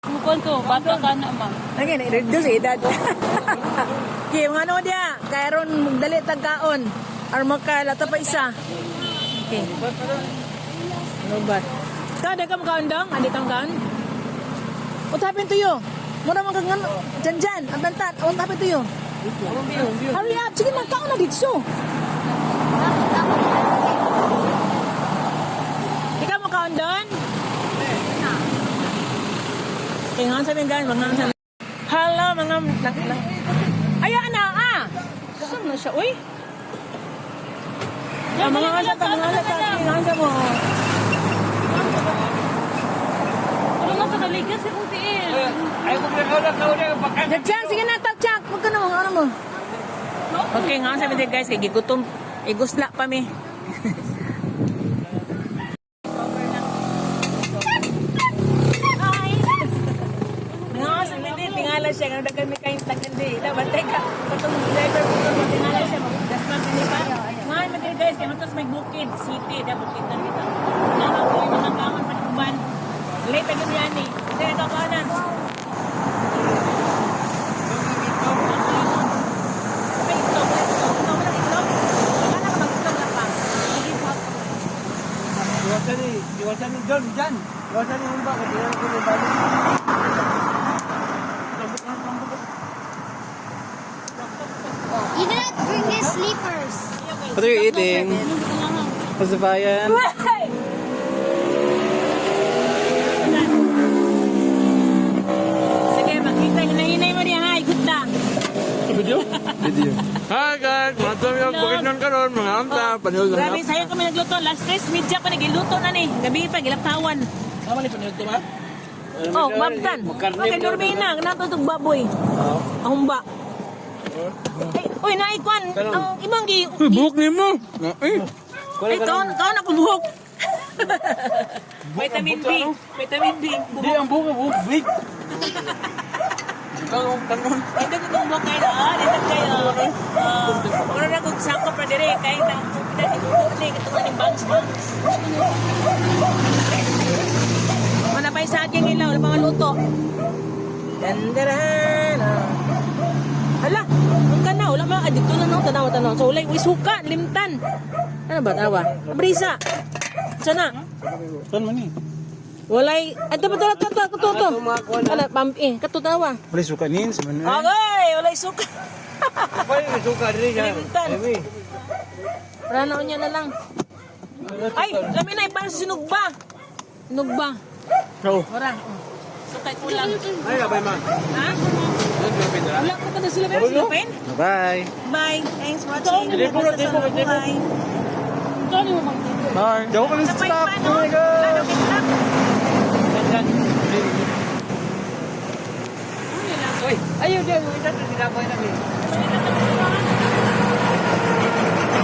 Bukan to, bata ka na man. Lagi na reduce edad. Okay, mga ano dia, kayron magdali tagkaon. Or magkalata pa isa. Okay. Robat. Kada ka makaundang, andi kang kan. What happened to you? Mura man kang dyan. Ang bantat. What happened to you? Hurry up. Sige, magkaon na dito. Ikaw makaundang? Okay, nga sabihin gan, mga sabihin. Hello, mga... Ayan na, Saan na siya, uy? Mga alat, sige mo. Ano na sa daligas si Puti eh. Ay, kung nakaw na, Jack, sige na, tag-jack. Huwag ka na, mga ano mo. Okay, nga sabihin guys, kay gigutom. Igusla pa mi. Tingala siya, kung dagan may kain tagandi. Bantay ka, patong driver ko ito, tingala siya, mag-dasman ka niya pa. Ngayon, mga guys, kaya matos may bukid, city, bukid na dito. Naman ko yung mga kaman, patuban. Late agad yan eh. Kasi ito ka na. Iwasan ni John, dyan. Iwasan ni Humba, kasi yan ko yung balik. You did not bring his sleepers. What are you eating? Pasabayan? Sige, makita. Hinahinay mo niya, ha? Ikot na. Video? Video. Hi guys! Mga dami yung bukid nun karon, mga amta, panood lang. Grabe, sayang kami nagluto. Last stress, media pa nagiluto na ni. Gabi pa, gilaptawan. Sama ni panood ito ba? Oh, mabdan. Okay, Normina. Natutog baboy. Ahumba. Ay, uy, naikwan. Ang ibang gi... Buhok ni mo! Ay, kaon ako buhok. Vitamin B. Vitamin B. Hindi, ang buhok, big. Kanon. Ay, ito kung buhok kayo na. Dito kayo. Wala na kung sako pa dire. Kaya na, pinag-ibuhok ni. Ito nga ng bangs. Mana pa sa aking ilaw. Wala pa maluto. Dandaran. Hala, ang kana. Wala pa. Dito na no. Tanaw. So, ulay, suka. Limtan. Ano ba? Tawa. Brisa. Sana. Saan man eh? Walay. Ito. Wala, pampi. Katutawa. Wala sukanin, sa man eh. Okay, walay suka. Pwede may suka rin siya. Limtan. Ranaon niya na lang. Ay, lamin na. Parang sinugba. Sinugba. So, Wala. Sukay kulang. Ay, labay ma. Ha? Wala ka pa na sila. Pero sila pen? bye! Bye. Thanks for watching. Basta sa buhay. Bye! Daw ka na Sa stop! pa, no? Oh my God! Lalo kitlap. Uy, ayaw dyan. Ito, sinaboy namin. Ano